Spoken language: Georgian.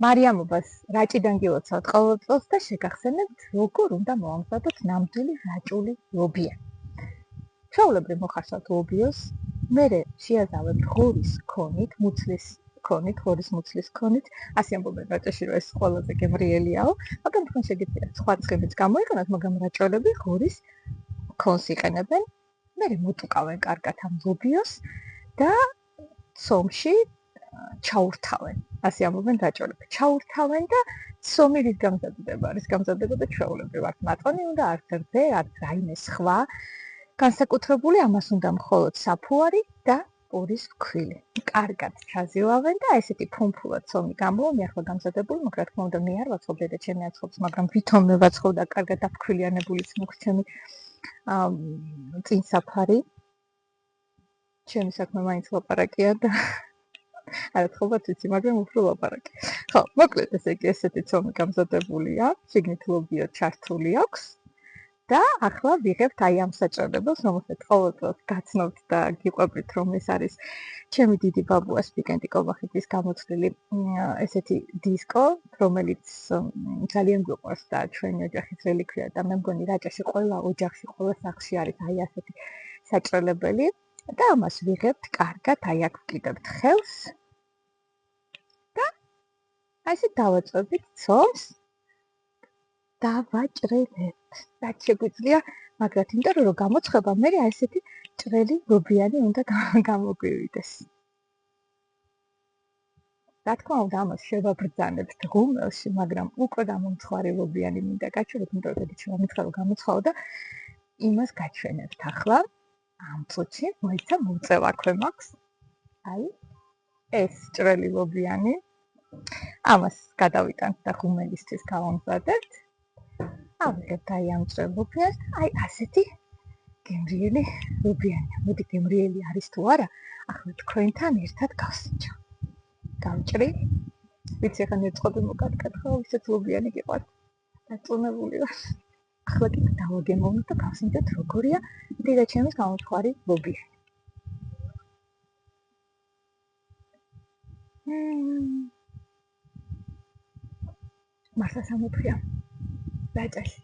მარიამობას რაჭიდან გილოცავთ ყოველ წელს და შეგახსენებთ, როგორ უნდა მოამზადოთ ნამდვილი რაჭული ლობიანი. ჩვეულებრივ მოხარშავთ ლობიოს, მერე შეაზავებთ ღორის ქონით, მუცლის ქონით, ღორის მუცლის ქონით, ასე ამბობენ რაჭაში, რომ ეს ყველაზე გემრიელიაო, მაგრამ თქვენ შეგიძლიათ სხვა ცხიმიც გამოიყენოთ, მაგრამ რაჭველები ღორის ქონს იყენებენ, მერე მოტუკავენ კარგად ამ ლობიოს და ცომში ჩაურთავენ. ასე ამბობენ რაჭველები. ჩაურთავენ და ცომი რის გამზადდება? არის გამზადდება ჩვეულებრივ არც მაწონი უნდა, არც რძე, არც რაიმე სხვა. განსაკუთრებული ამას უნდა მხოლოდ საფუარი და პურის ფქვილი. კარგად ჩაზილავენ და ესეთი ფუმფულა ცომი გამოვა, მე ახლა გამზადებული, მაგრამ რა თქმა უნდა მე არ ვაცხობ და ჩემი აცხობს, მაგრამ ვითომ მე ვაცხობ და კარგად დაფქვილიანებულიც მოქვს ჩემი წინსაფარი. ჩემი საქმე მაინც ლაპარაკია და არა თხობათ ვიცი, მაგრამ უფრო ლაპარაკი. ხო, მოკლედ ესე იგი ესეთი ცომი გამზადებულია, შიგნით ლობიო ჩართული აქვს და ახლა ვიღებთ აი ამ საჭრელებელს, რომელსაც ყოველ წელს გაცნობთ და გიყვებით, რომ ეს არის ჩემი დიდი ბაბუა სპიკენდი კობახიძის გამოცდილი ესეთი დისკო, რომელიც ძალიან გვიყვარს და ჩვენი ოჯახის რელიკვია და მე მგონი რაჭაში ყველა ოჯახში, ყველა სახლში არის აი ასეთი საჭრელებელი და ამას ვიღებთ კარგად, აი აქ ვკიდებთ ხელს და აი ესე დავაწვევით ცომს დავაჭრელებთ. რაც შეგვიძლია, მაგრამ იმიტომ რომ გამოცხება მე აი ესეთი ჭრელი ლობიანი უნდა გამოგვივიდეს. რა თქმა უნდა, ამას შევაბრძანებთ ღუმელში, მაგრამ უკვე გამომცხვარი ლობიანი მინდა გაჩვენოთ, იმიტომ რომ ჩვენ მომიწყდა რომ გამოცხაო და იმას გაჩვენებთ ახლა. ამ წუთში მოიცა მოწევა ქვე მაქვს. აი ეს ჭრელი ლობიანი. ამას გადავიტანთ და ღუმელისთვის გავამზადებთ. ავიღებთ აი ამ ჭრელ ლობიანს და აი ასეთი გემრიელი ლობიანია. მოდი გემრიელი არის თუ არა, ახლა თქვენთან ერთად გავსინჯო. გავჭრი. ვიცი ახლა ნერწყობი მოკატკათ ხო, ისეთ ლობიანი გიყვართ. დაწუნებული ვარ. ახლა კიდე დავაგემოვნოთ და გავსინჯოთ როგორია დედაჩემის გამომცხვარი ლობიანი. მართლა სამოთხია. რაჭაში